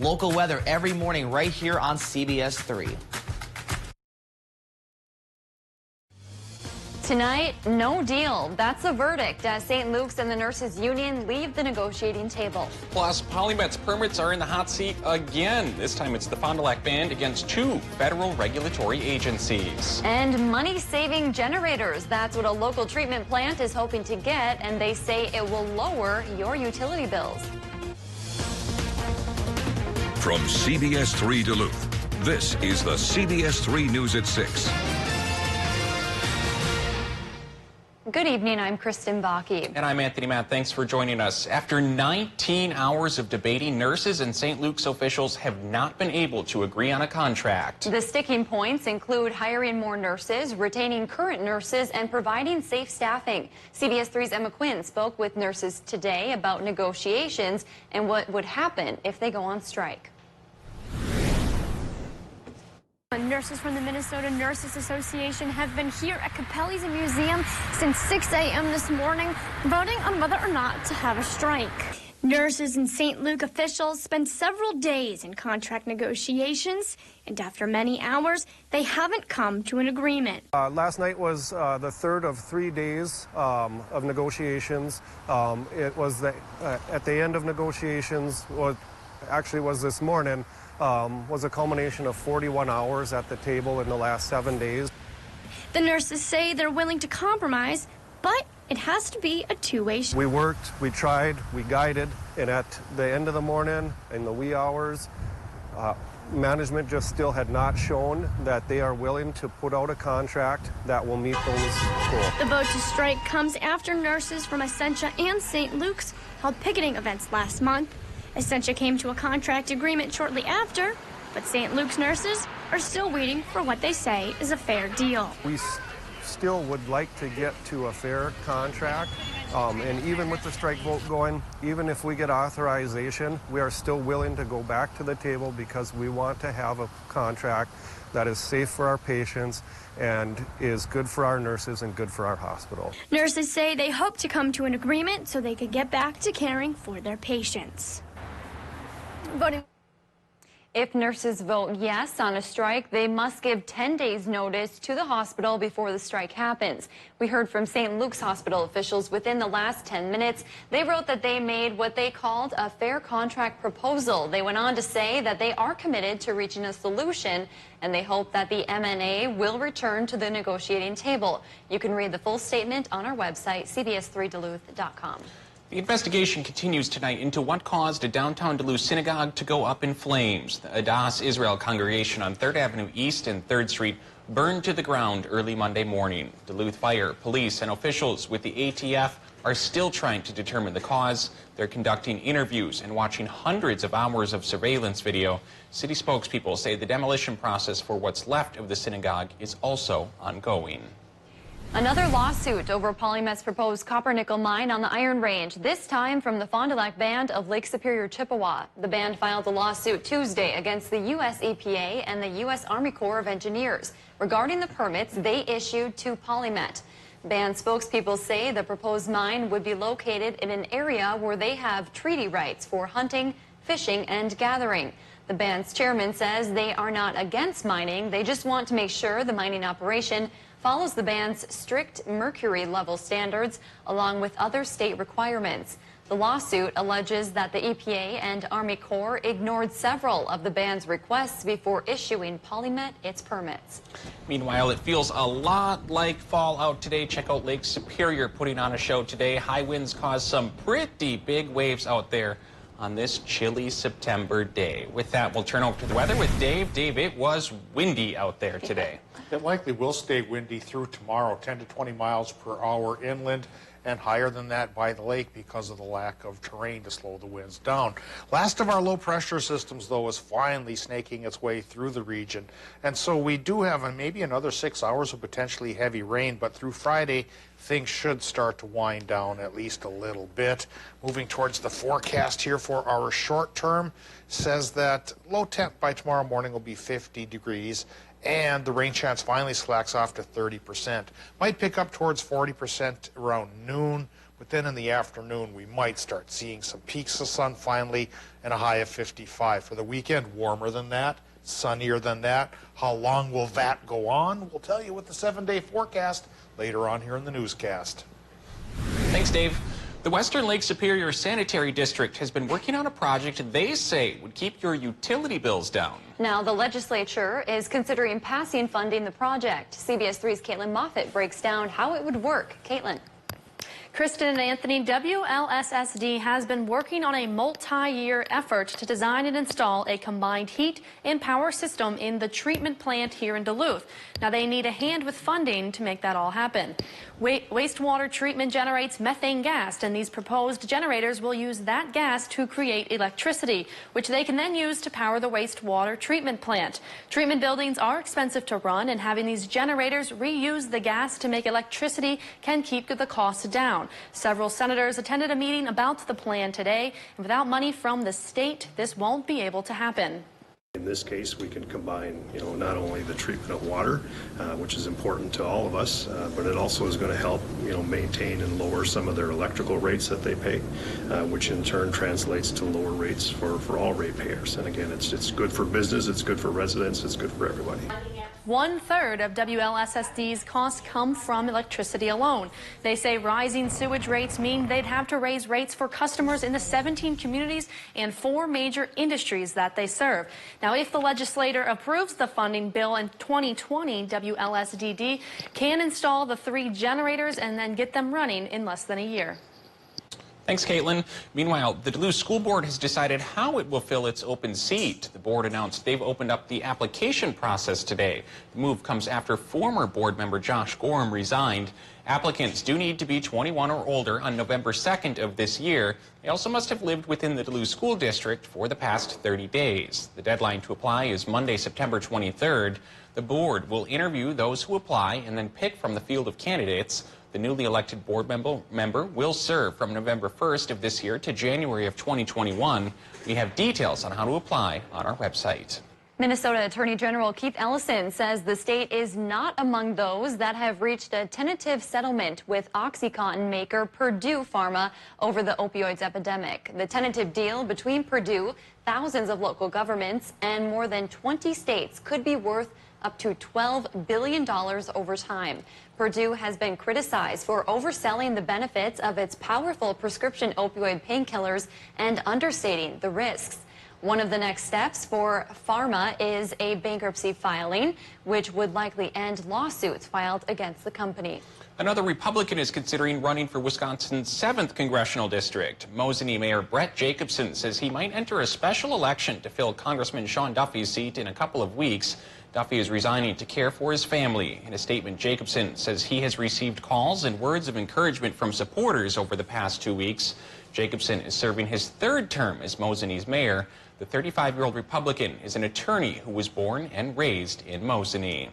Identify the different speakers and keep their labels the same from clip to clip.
Speaker 1: Local weather every morning right here on CBS3.
Speaker 2: Tonight, no deal. That's the verdict as St. Luke's and the nurses union leave the negotiating table.
Speaker 3: Plus, Polymet's permits are in the hot seat again. This time it's the Fond du Lac Band against 2 federal regulatory agencies.
Speaker 2: And money-saving generators. That's what a local treatment plant is hoping to get, and they say it will lower your utility bills.
Speaker 4: From CBS3 Duluth, this is the CBS3 News at 6.
Speaker 2: Good evening, I'm Kristen Bakke.
Speaker 3: And I'm Anthony Matt. Thanks for joining us. After 19 hours of debating, nurses and St. Luke's officials have not been able to agree on a contract.
Speaker 2: The sticking points include hiring more nurses, retaining current nurses, and providing safe staffing. CBS3's Emma Quinn spoke with nurses today about negotiations and what would happen if they go on strike.
Speaker 5: Nurses from the Minnesota Nurses Association have been here at Capelli's Museum since 6 a.m. this morning, voting on whether or not to have a strike. Nurses and St. Luke officials spent several days in contract negotiations, and after many hours, they haven't come to an agreement.
Speaker 6: Last night was the third of 3 days of negotiations. It was at the end of negotiations, what actually was this morning, was a culmination of 41 hours at the table in the last 7 days.
Speaker 5: The nurses say they're willing to compromise, but it has to be a two-way.
Speaker 6: We worked, we tried, we guided, and at the end of the morning, in the wee hours, management just still had not shown that they are willing to put out a contract that will meet those goals.
Speaker 5: The vote to strike comes after nurses from Essentia and St. Luke's held picketing events last month. Essentia came to a contract agreement shortly after, but St. Luke's nurses are still waiting for what they say is a fair deal.
Speaker 6: We still would like to get to a fair contract, and even with the strike vote going, even if we get authorization, we are still willing to go back to the table because we want to have a contract that is safe for our patients and is good for our nurses and good for our hospital.
Speaker 5: Nurses say they hope to come to an agreement so they could get back to caring for their patients. Voting.
Speaker 2: If nurses vote yes on a strike, they must give 10 days notice to the hospital before the strike happens. We heard from St. Luke's hospital officials within the last 10 minutes. They wrote that they made what they called a fair contract proposal. They went on to say that they are committed to reaching a solution, and they hope that the MNA will return to the negotiating table. You can read the full statement on our website, cbs3duluth.com.
Speaker 3: The investigation continues tonight into what caused a downtown Duluth synagogue to go up in flames. The Adas Israel congregation on 3rd Avenue East and 3rd Street burned to the ground early Monday morning. Duluth Fire, police, and officials with the ATF are still trying to determine the cause. They're conducting interviews and watching hundreds of hours of surveillance video. City spokespeople say the demolition process for what's left of the synagogue is also ongoing.
Speaker 2: Another lawsuit over Polymet's proposed copper-nickel mine on the Iron Range, this time from the Fond du Lac Band of Lake Superior, Chippewa. The band filed a lawsuit Tuesday against the U.S. EPA and the U.S. Army Corps of Engineers regarding the permits they issued to Polymet. Band spokespeople say the proposed mine would be located in an area where they have treaty rights for hunting, fishing, and gathering. The band's chairman says they are not against mining, they just want to make sure the mining operation follows the band's strict mercury level standards along with other state requirements. The lawsuit alleges that the EPA and Army Corps ignored several of the band's requests before issuing Polymet its permits.
Speaker 3: Meanwhile, it feels a lot like fall out today. Check out Lake Superior putting on a show today. High winds caused some pretty big waves out there on this chilly September day. With that, we'll turn over to the weather with Dave. Dave, it was windy out there today.
Speaker 7: It likely will stay windy through tomorrow, 10 to 20 miles per hour inland and higher than that by the lake because of the lack of terrain to slow the winds down. Last of our low pressure systems, though, is finally snaking its way through the region. And so we do have maybe another 6 hours of potentially heavy rain, but through Friday, things should start to wind down at least a little bit. Moving towards the forecast here for our short term, says that low temp by tomorrow morning will be 50 degrees. And the rain chance finally slacks off to 30%. Might pick up towards 40% around noon, But then in the afternoon, we might start seeing some peaks of sun finally and a high of 55. For the weekend, warmer than that, sunnier than that. How long will that go on? We'll tell you with the 7-day forecast later on here in the newscast.
Speaker 3: Thanks, Dave. The Western Lake Superior Sanitary District has been working on a project they say would keep your utility bills down.
Speaker 2: Now, the legislature is considering passing funding the project. CBS 3's Caitlin Moffitt breaks down how it would work. Caitlin.
Speaker 8: Kristen and Anthony, WLSSD has been working on a multi-year effort to design and install a combined heat and power system in the treatment plant here in Duluth. Now, they need a hand with funding to make that all happen. Wastewater treatment generates methane gas, and these proposed generators will use that gas to create electricity, which they can then use to power the wastewater treatment plant. Treatment buildings are expensive to run, and having these generators reuse the gas to make electricity can keep the costs down. Several senators attended a meeting about the plan today, and without money from the state, this won't be able to happen.
Speaker 9: In this case, we can combine, not only the treatment of water, which is important to all of us, but it also is going to help, maintain and lower some of their electrical rates that they pay, which in turn translates to lower rates for all ratepayers. And again, it's good for business, it's good for residents, it's good for everybody.
Speaker 8: 1/3 of WLSSD's costs come from electricity alone. They say rising sewage rates mean they'd have to raise rates for customers in the 17 communities and 4 major industries that they serve. Now, if the legislature approves the funding bill in 2020, WLSDD can install the 3 generators and then get them running in less than a year.
Speaker 3: Thanks, Caitlin. Meanwhile, the Duluth School Board has decided how it will fill its open seat. The board announced they've opened up the application process today. The move comes after former board member Josh Gorham resigned. Applicants do need to be 21 or older on November 2nd of this year. They also must have lived within the Duluth School District for the past 30 days. The deadline to apply is Monday, September 23rd. The board will interview those who apply and then pick from the field of candidates. The newly elected board member will serve from November 1st of this year to January of 2021. We have details on how to apply on our website.
Speaker 2: Minnesota Attorney General Keith Ellison says the state is not among those that have reached a tentative settlement with OxyContin maker Purdue Pharma over the opioids epidemic. The tentative deal between Purdue, thousands of local governments, and more than 20 states could be worth up to $12 billion over time. Purdue has been criticized for overselling the benefits of its powerful prescription opioid painkillers and understating the risks. One of the next steps for pharma is a bankruptcy filing, which would likely end lawsuits filed against the company.
Speaker 3: Another Republican is considering running for Wisconsin's 7th congressional district. Mosinee Mayor Brett Jacobson says he might enter a special election to fill Congressman Sean Duffy's seat in a couple of weeks. Duffy is resigning to care for his family. In a statement, Jacobson says he has received calls and words of encouragement from supporters over the past 2 weeks. Jacobson is serving his 3rd term as Mosinee's mayor. The 35-year-old Republican is an attorney who was born and raised in Mosinee.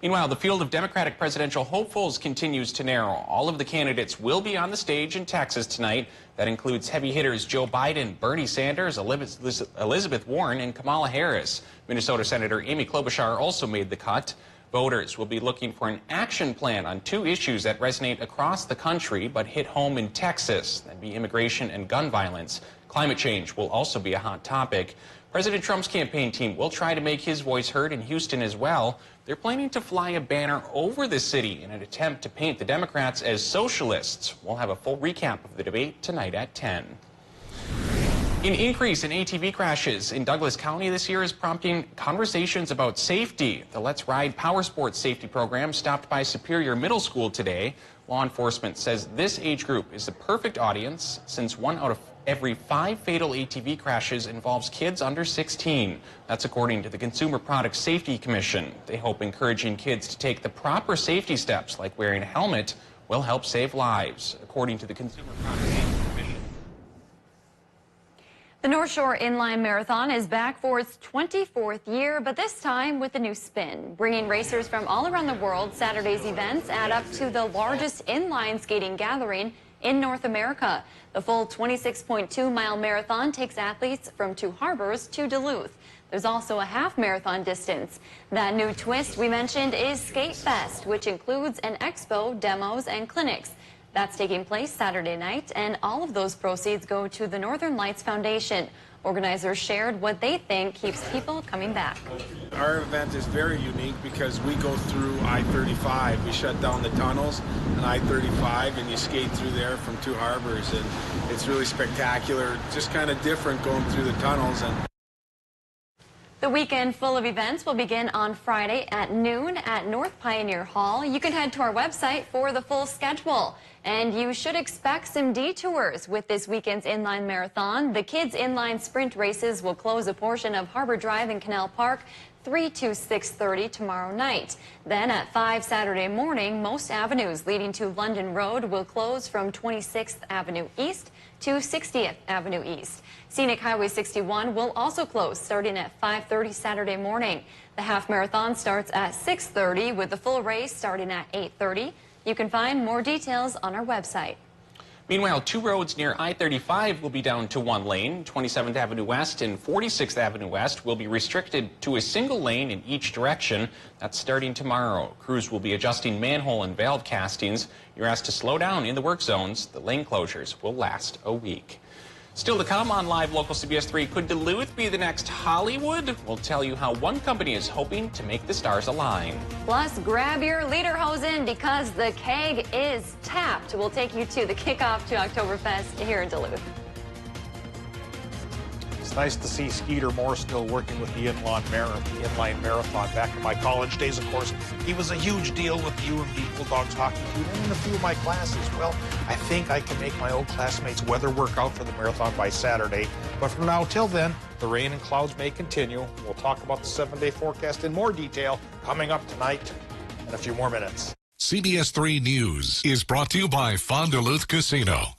Speaker 3: Meanwhile, the field of Democratic presidential hopefuls continues to narrow. All of the candidates will be on the stage in Texas tonight. That includes heavy hitters Joe Biden, Bernie Sanders, Elizabeth Warren, and Kamala Harris. Minnesota Senator Amy Klobuchar also made the cut. Voters will be looking for an action plan on 2 issues that resonate across the country but hit home in Texas. That'd be immigration and gun violence. Climate change will also be a hot topic. President Trump's campaign team will try to make his voice heard in Houston as well. They're planning to fly a banner over the city in an attempt to paint the Democrats as socialists. We'll have a full recap of the debate tonight at 10. An increase in ATV crashes in Douglas County this year is prompting conversations about safety. The Let's Ride Power Sports safety program stopped by Superior Middle School today. Law enforcement says this age group is the perfect audience since 1 out of every 5 fatal ATV crashes involves kids under 16. That's according to the Consumer Product Safety Commission. They hope encouraging kids to take the proper safety steps like wearing a helmet will help save lives, according to the Consumer Product Safety Commission.
Speaker 2: The North Shore Inline Marathon is back for its 24th year, but this time with a new spin. Bringing racers from all around the world, Saturday's events add up to the largest inline skating gathering in North America. The full 26.2-mile marathon takes athletes from 2 harbors to Duluth. There's also a half marathon distance. That new twist we mentioned is Skate Fest, which includes an expo, demos, and clinics. That's taking place Saturday night, and all of those proceeds go to the Northern Lights Foundation. Organizers shared what they think keeps people coming back.
Speaker 10: Our event is very unique because we go through I-35. We shut down the tunnels on I-35 and you skate through there from two harbors, and it's really spectacular, just kind of different going through the tunnels.
Speaker 2: The weekend full of events will begin on Friday at noon at North Pioneer Hall. You can head to our website for the full schedule. And you should expect some detours with this weekend's inline marathon. The kids' inline sprint races will close a portion of Harbor Drive and Canal Park 3 to 6:30 tomorrow night. Then at 5 Saturday morning, most avenues leading to London Road will close from 26th Avenue East to 60th Avenue East. Scenic Highway 61 will also close starting at 5:30 Saturday morning. The half marathon starts at 6:30 with the full race starting at 8:30. You can find more details on our website.
Speaker 3: Meanwhile, two roads near I-35 will be down to one lane. 27th Avenue West and 46th Avenue West will be restricted to a single lane in each direction. That's starting tomorrow. Crews will be adjusting manhole and valve castings. You're asked to slow down in the work zones. The lane closures will last a week. Still to come on Live Local CBS 3, could Duluth be the next Hollywood? We'll tell you how one company is hoping to make the stars align.
Speaker 2: Plus, grab your lederhosen because the keg is tapped. We'll take you to the kickoff to Oktoberfest here in Duluth.
Speaker 7: It's nice to see Skeeter Moore still working with the inline marathon. Back in my college days, of course, he was a huge deal with the UMD Bulldogs hockey team and in a few of my classes. Well, I think I can make my old classmates' weather work out for the marathon by Saturday. But from now till then, the rain and clouds may continue. We'll talk about the 7-day forecast in more detail coming up tonight in a few more minutes.
Speaker 4: CBS 3 News is brought to you by Fond du Lac Casino.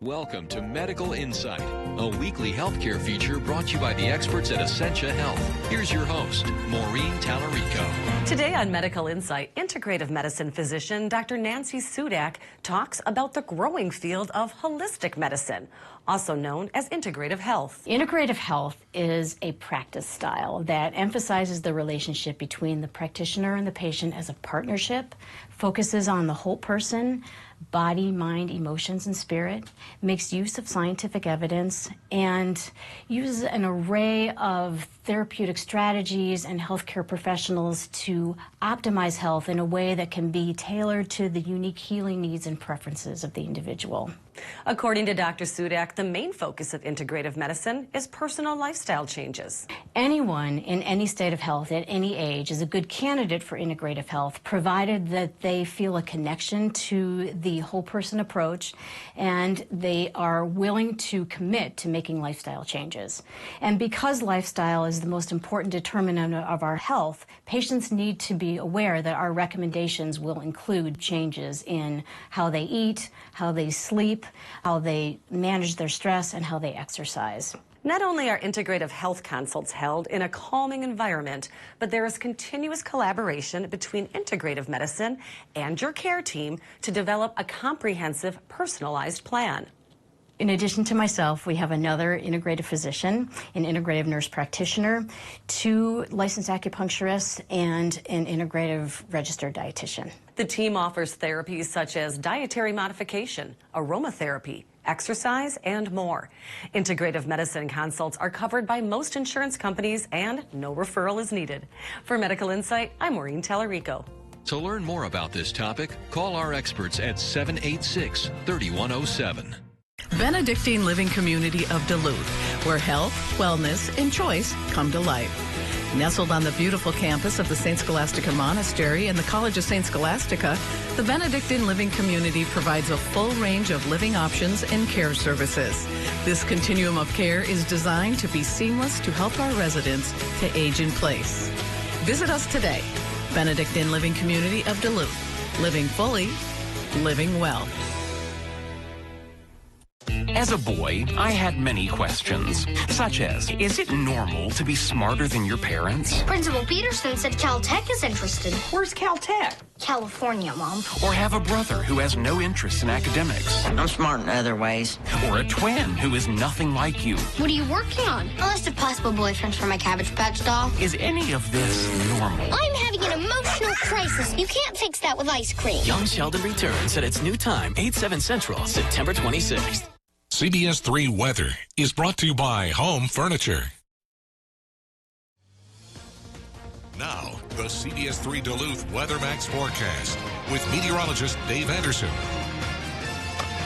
Speaker 11: Welcome to Medical Insight, a weekly healthcare feature brought to you by the experts at Essentia Health. Here's your host, Maureen Tallarico.
Speaker 12: Today on Medical Insight, integrative medicine physician Dr. Nancy Sudak talks about the growing field of holistic medicine, also known as integrative health.
Speaker 13: Integrative health is a practice style that emphasizes the relationship between the practitioner and the patient as a partnership, focuses on the whole person, body, mind, emotions, and spirit, makes use of scientific evidence, and uses an array of therapeutic strategies and healthcare professionals to optimize health in a way that can be tailored to the unique healing needs and preferences of the individual.
Speaker 12: According to Dr. Sudak, the main focus of integrative medicine is personal lifestyle changes.
Speaker 13: Anyone in any state of health at any age is a good candidate for integrative health, provided that they feel a connection to the whole person approach and they are willing to commit to making lifestyle changes. And because lifestyle is the most important determinant of our health, patients need to be aware that our recommendations will include changes in how they eat, how they sleep, how they manage their stress, and how they exercise.
Speaker 12: Not only are integrative health consults held in a calming environment, but there is continuous collaboration between integrative medicine and your care team to develop a comprehensive, personalized plan.
Speaker 13: In addition to myself, we have another integrative physician, an integrative nurse practitioner, 2 licensed acupuncturists, and an integrative registered dietitian.
Speaker 12: The team offers therapies such as dietary modification, aromatherapy, exercise, and more. Integrative medicine consults are covered by most insurance companies and no referral is needed. For Medical Insight, I'm Maureen Tallarico.
Speaker 11: To learn more about this topic, call our experts at 786-3107.
Speaker 14: Benedictine Living Community of Duluth, where health, wellness, and choice come to life. Nestled on the beautiful campus of the St. Scholastica Monastery and the College of St. Scholastica, the Benedictine Living Community provides a full range of living options and care services. This continuum of care is designed to be seamless to help our residents to age in place. Visit us today. Benedictine Living Community of Duluth. Living fully, living well.
Speaker 15: As a boy, I had many questions, such as, is it normal to be smarter than your parents?
Speaker 5: Principal Peterson said Caltech is interested.
Speaker 16: Where's Caltech?
Speaker 5: California, Mom.
Speaker 15: Or have a brother who has no interest in academics?
Speaker 16: I'm smart in other ways.
Speaker 15: Or a twin who is nothing like you?
Speaker 5: What are you working on? A list of possible boyfriends for my Cabbage Patch doll.
Speaker 15: Is any of this normal?
Speaker 5: I'm having an emotional crisis. You can't fix that with ice cream.
Speaker 17: Young Sheldon returns at its new time, 8/7 Central, September 26th.
Speaker 18: CBS3 Weather is brought to you by Home Furniture. Now, the CBS3 Duluth WeatherMax forecast with meteorologist Dave Anderson.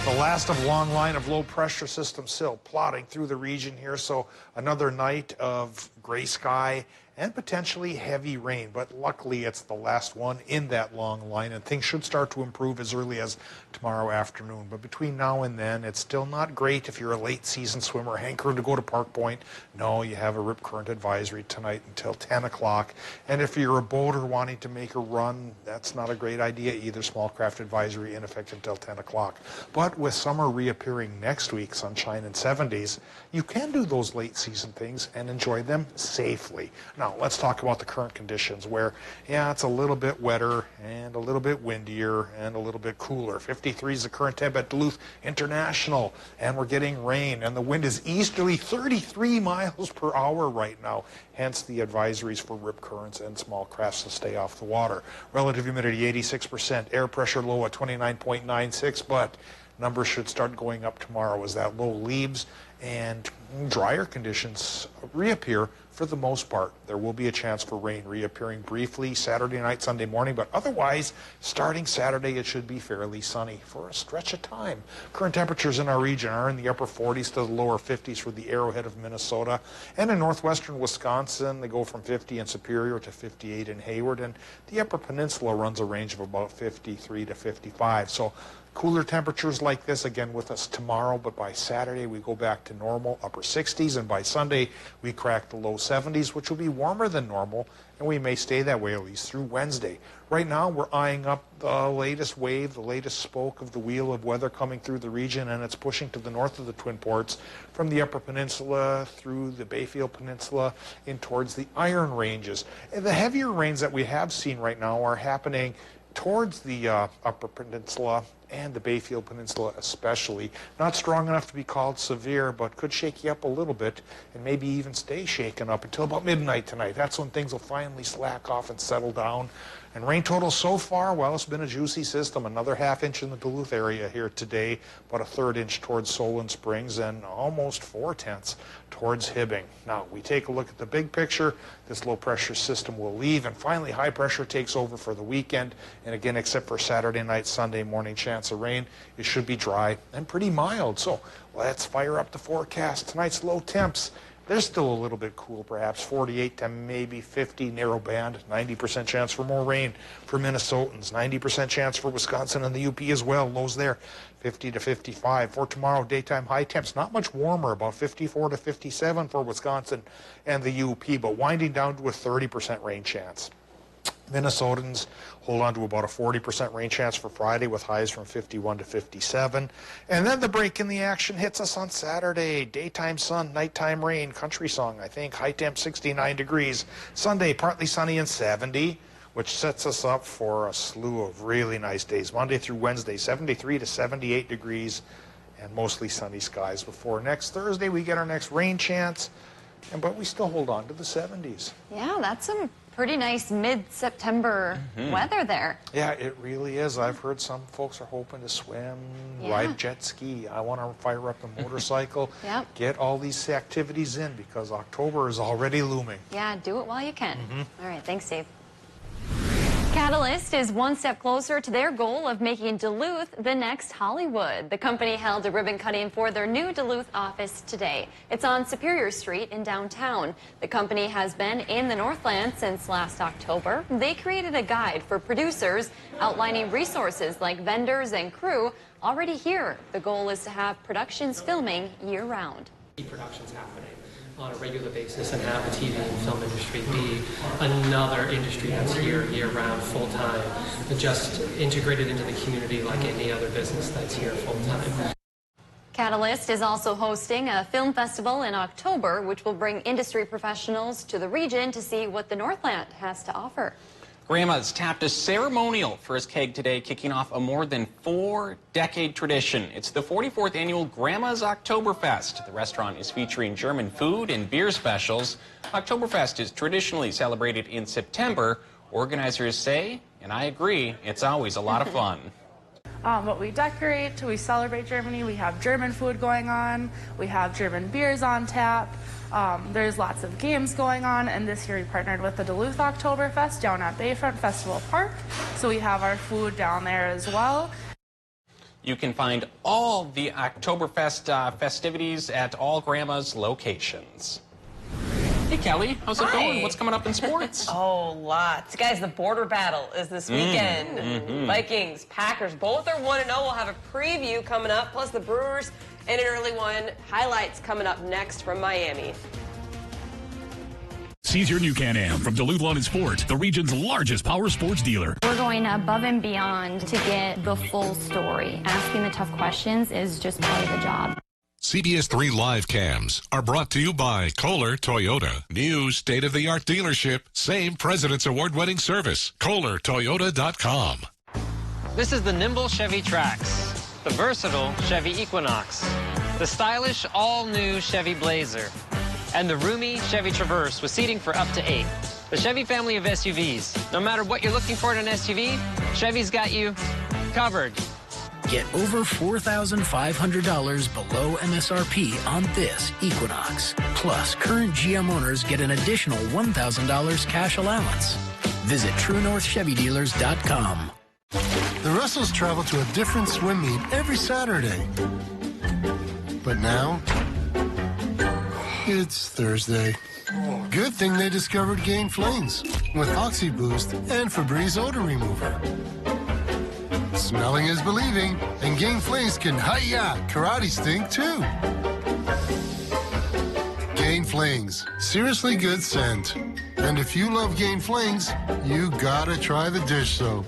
Speaker 7: The last of a long line of low pressure systems still plodding through the region here, so another night of gray sky and potentially heavy rain, but luckily it's the last one in that long line, and things should start to improve as early as tomorrow afternoon. But between now and then, it's still not great if you're a late season swimmer hankering to go to Park Point. No, you have a rip current advisory tonight until 10 o'clock. And if you're a boater wanting to make a run, that's not a great idea either. Small craft advisory in effect until 10 o'clock. But with summer reappearing next week, sunshine and 70s, you can do those late season things and enjoy them safely. Now, let's talk about the current conditions where, yeah, it's a little bit wetter and a little bit windier and a little bit cooler. 53 is the current temp at Duluth International, and we're getting rain, and the wind is easterly 33 miles per hour right now, hence the advisories for rip currents and small crafts to stay off the water. Relative humidity 86%, air pressure low at 29.96, but numbers should start going up tomorrow as that low leaves and drier conditions reappear for the most part. There will be a chance for rain reappearing briefly Saturday night, Sunday morning, but otherwise, starting Saturday, it should be fairly sunny for a stretch of time. Current temperatures in our region are in the upper 40s to the lower 50s for the Arrowhead of Minnesota. And in northwestern Wisconsin, they go from 50 in Superior to 58 in Hayward. And the Upper Peninsula runs a range of about 53 to 55. So cooler temperatures like this again with us tomorrow, but by Saturday we go back to normal, upper 60s, and by Sunday we crack the low 70s, which will be warmer than normal, and we may stay that way at least through Wednesday. Right now we're eyeing up the latest wave, the latest spoke of the wheel of weather coming through the region, and it's pushing to the north of the Twin Ports from the Upper Peninsula through the Bayfield Peninsula in towards the Iron Ranges. And the heavier rains that we have seen right now are happening towards the Upper Peninsula and the Bayfield Peninsula especially. Not strong enough to be called severe, but could shake you up a little bit and maybe even stay shaken up until about midnight tonight. That's when things will finally slack off and settle down. And rain total so far, well, it's been a juicy system. Another ½ inch in the Duluth area here today, about a 1/3 inch towards Solon Springs, and almost 4/10 towards Hibbing. Now, we take a look at the big picture. This low pressure system will leave, and finally high pressure takes over for the weekend. And again, except for Saturday night, Sunday morning chance of rain, it should be dry and pretty mild. So let's fire up the forecast. Tonight's low temps. They're still a little bit cool, perhaps 48 to maybe 50, narrow band, 90% chance for more rain for Minnesotans, 90% chance for Wisconsin and the UP as well, lows there, 50 to 55. For tomorrow, daytime high temps, not much warmer, about 54 to 57 for Wisconsin and the UP, but winding down to a 30% rain chance. Minnesotans hold on to about a 40% rain chance for Friday with highs from 51 to 57. And then the break in the action hits us on Saturday. Daytime sun, nighttime rain, country song, I think. High temp 69 degrees. Sunday, partly sunny and 70, which sets us up for a slew of really nice days. Monday through Wednesday, 73 to 78 degrees and mostly sunny skies before next Thursday we get our next rain chance. But we still hold on to the 70s.
Speaker 2: Yeah, that's some pretty nice mid-September weather there.
Speaker 7: Yeah, it really is. I've heard some folks are hoping to swim, ride jet ski. I want to fire up the motorcycle, get all these activities in because October is already looming.
Speaker 2: Yeah, do it while you can. All right, thanks, Dave. Catalyst is one step closer to their goal of making Duluth the next Hollywood. The company held a ribbon cutting for their new Duluth office today. It's on Superior Street in downtown. The company has been in the Northland since last October. They created a guide for producers outlining resources like vendors and crew already here. The goal is to have productions filming year-round.
Speaker 19: Productions happening on a regular basis and have the TV and film industry be another industry that's here year-round, full-time, and just integrated into the community like any other business that's here full-time.
Speaker 2: Catalyst is also hosting a film festival in October, which will bring industry professionals to the region to see what the Northland has to offer.
Speaker 3: Grandma's tapped a ceremonial first keg today, kicking off a more than 4-decade tradition. It's the 44th annual Grandma's Oktoberfest. The restaurant is featuring German food and beer specials. Oktoberfest is traditionally celebrated in September. Organizers say, and I agree, it's always a lot of fun.
Speaker 20: But we decorate, we celebrate Germany, we have German food going on, we have German beers on tap, there's lots of games going on, and this year we partnered with the Duluth Oktoberfest down at Bayfront Festival Park, so we have our food down there as well.
Speaker 3: You can find all the Oktoberfest festivities at all Grandma's locations. Hey, Kelly, how's it going? What's coming up in sports?
Speaker 21: Oh, lots. Guys, the border battle is this weekend. Vikings, Packers, both are 1-0. We'll have a preview coming up, plus the Brewers in an early one. Highlights coming up next from Miami.
Speaker 22: Seize your new Can-Am from Duluth Lawn and Sport, the region's largest power sports dealer.
Speaker 5: We're going above and beyond to get the full story. Asking the tough questions is just part of the job.
Speaker 18: CBS3 live cams are brought to you by Kohler Toyota. New state-of-the-art dealership. Same President's Award-winning service. KohlerToyota.com.
Speaker 23: This is the nimble Chevy Trax, the versatile Chevy Equinox, the stylish all-new Chevy Blazer, and the roomy Chevy Traverse with seating for up to 8. The Chevy family of SUVs. No matter what you're looking for in an SUV, Chevy's got you covered.
Speaker 24: Get over $4,500 below MSRP on this Equinox. Plus, current GM owners get an additional $1,000 cash allowance. Visit TrueNorthChevyDealers.com.
Speaker 25: The Russells travel to a different swim meet every Saturday. But now, it's Thursday. Good thing they discovered Gain Flings with Oxy Boost and Febreze Odor Remover. Smelling is believing, and Gain Flings can hi-ya karate stink too. Gain Flings, seriously good scent. And if you love Gain Flings, you gotta try the dish soap.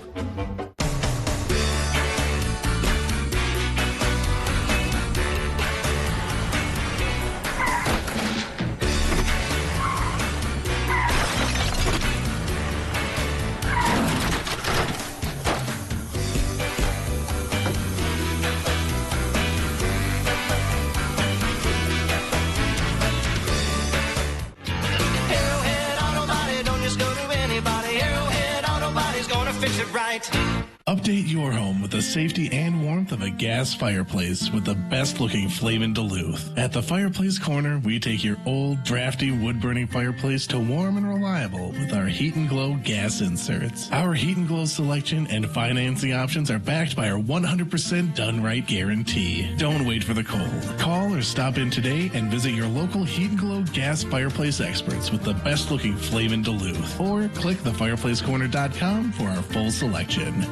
Speaker 26: Update your home with the safety and warmth of a gas fireplace with the best looking flame in Duluth. At the Fireplace Corner, we take your old, drafty, wood-burning fireplace to warm and reliable with our Heat and Glow gas inserts. Our Heat and Glow selection and financing options are backed by our 100% done right guarantee. Don't wait for the cold. Call or stop in today and visit your local Heat and Glow gas fireplace experts with the best looking flame in Duluth. Or click thefireplacecorner.com for our full selection.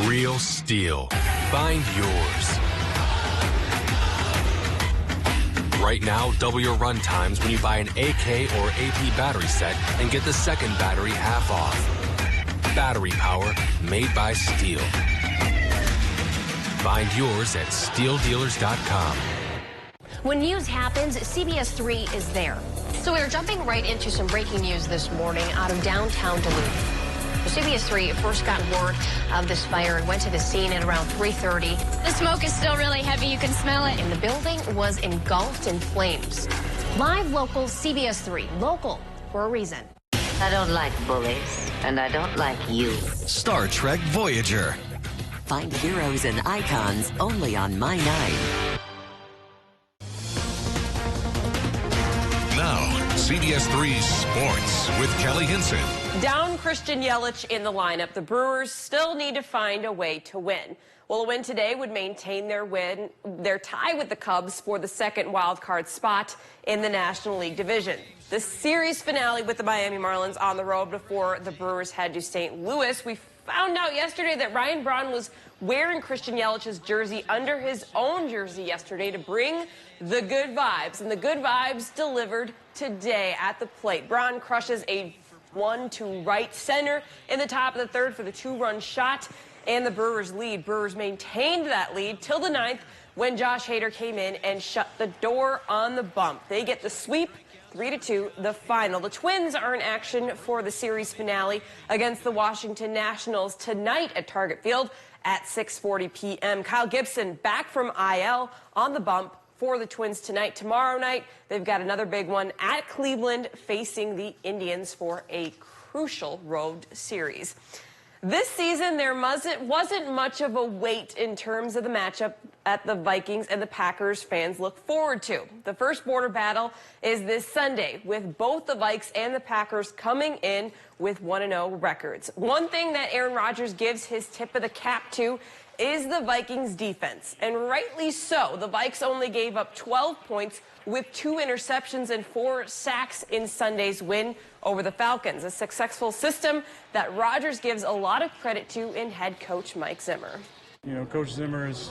Speaker 27: Real steel. Find yours. Right now, double your run times when you buy an AK or AP battery set and get the second battery half off. Battery power made by steel. Find yours at steeldealers.com.
Speaker 28: When news happens, CBS3 is there. So we are jumping right into some breaking news this morning out of downtown Duluth. CBS3 first got word of this fire and went to the scene at around 3:30.
Speaker 5: The smoke is still really heavy. You can smell it.
Speaker 28: And the building was engulfed in flames. Live local CBS3. Local for a reason.
Speaker 29: I don't like bullies, and I don't like you.
Speaker 17: Star Trek Voyager.
Speaker 30: Find heroes and icons only on My 9.
Speaker 18: Now, CBS3 Sports with Kelly Hinson.
Speaker 21: Down Christian Yelich in the lineup, the Brewers still need to find a way to win. Well, a win today would maintain their tie with the Cubs for the second wild card spot in the National League Division. The series finale with the Miami Marlins on the road before the Brewers head to St. Louis. We found out yesterday that Ryan Braun was wearing Christian Yelich's jersey under his own jersey yesterday to bring the good vibes. And the good vibes delivered today at the plate. Braun crushes a 1-2 right center in the top of the third for the 2-run shot, and the Brewers lead. Brewers maintained that lead till the 9th when Josh Hader came in and shut the door on the bump. They get the sweep, 3-2, the final. The Twins are in action for the series finale against the Washington Nationals tonight at Target Field at 6:40 p.m. Kyle Gibson back from IL on the bump for the Twins tonight. Tomorrow night, they've got another big one at Cleveland facing the Indians for a crucial road series. This season, there wasn't much of a wait in terms of the matchup at the Vikings and the Packers fans look forward to. The first border battle is this Sunday, with both the Vikes and the Packers coming in with 1-0 records. One thing that Aaron Rodgers gives his tip of the cap to is the Vikings defense, and rightly so. The Vikes only gave up 12 points with 2 interceptions and 4 sacks in Sunday's win over the Falcons, a successful system that Rodgers gives a lot of credit to in head coach Mike Zimmer.
Speaker 1: You know, Coach Zimmer has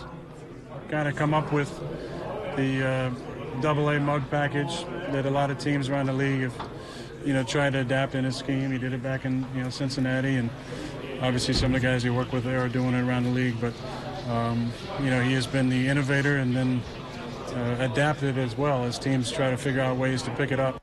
Speaker 1: kind of come up with the AA mug package that a lot of teams around the league have, tried to adapt in his scheme. He did it back in, Cincinnati, and obviously some of the guys he work with there are doing it around the league. But, he has been the innovator and then adapted as well as teams try to figure out ways to pick it up.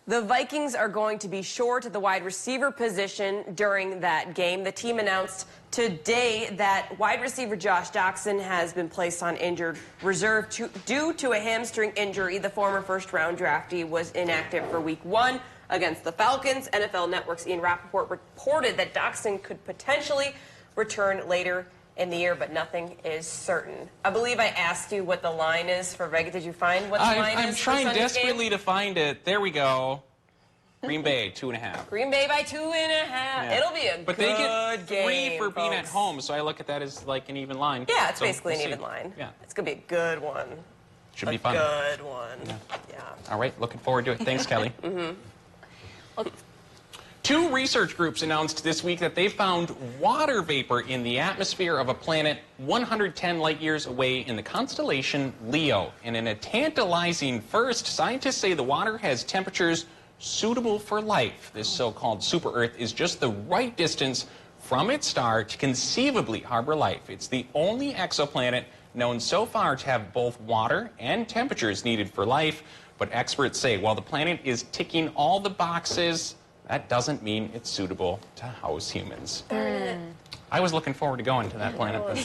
Speaker 21: The Vikings are going to be short at the wide receiver position during that game. The team announced today that wide receiver Josh Doctson has been placed on injured reserve due to a hamstring injury. The former first-round draftee was inactive for Week 1 against the Falcons. NFL Network's Ian Rappaport reported that Doctson could potentially return later in the year, but nothing is certain. I believe I asked you what the line is for Vegas. Did you find what the line is?
Speaker 3: I'm trying desperately to find it. There we go. Green Bay, 2.5.
Speaker 21: Green Bay by 2.5. Yeah. It'll be a
Speaker 3: but
Speaker 21: good
Speaker 3: they get 3
Speaker 21: game,
Speaker 3: for being at
Speaker 21: folks.
Speaker 3: home, so I look at that as like an even line.
Speaker 21: Yeah, it's
Speaker 3: so
Speaker 21: basically
Speaker 3: we'll
Speaker 21: an even
Speaker 3: see.
Speaker 21: line.
Speaker 3: Yeah.
Speaker 21: It's going to be a good one.
Speaker 3: Should be fun.
Speaker 21: A good one. Yeah.
Speaker 3: All right, looking forward to it. Thanks, Kelly.
Speaker 21: Okay.
Speaker 3: 2 research groups announced this week that they found water vapor in the atmosphere of a planet 110 light years away in the constellation Leo. And in a tantalizing first, scientists say the water has temperatures suitable for life. This so-called super-Earth is just the right distance from its star to conceivably harbor life. It's the only exoplanet known so far to have both water and temperatures needed for life. But experts say while the planet is ticking all the boxes, that doesn't mean it's suitable to house humans. I was looking forward to going to that planet. But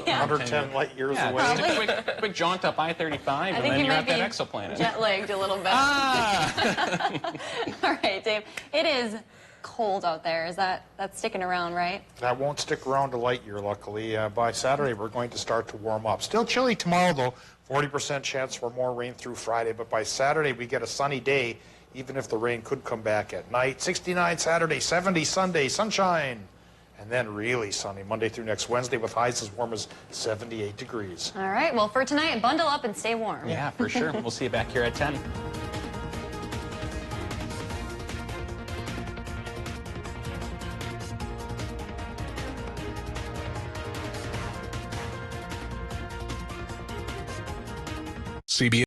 Speaker 7: 110 light years away.
Speaker 3: Just a quick jaunt up I-35, and then you're at that exoplanet.
Speaker 2: Jet-lagged a little bit. All right, Dave. It is cold out there. Is that's sticking around, right?
Speaker 7: That won't stick around a light year, luckily. By Saturday, we're going to start to warm up. Still chilly tomorrow, though. 40% chance for more rain through Friday. But by Saturday, we get a sunny day, even if the rain could come back at night. 69 Saturday, 70 Sunday, sunshine. And then really sunny Monday through next Wednesday with highs as warm as 78 degrees.
Speaker 2: All right. Well, for tonight, bundle up and stay warm.
Speaker 3: Yeah, for sure. We'll see you back here at 10.
Speaker 18: CBS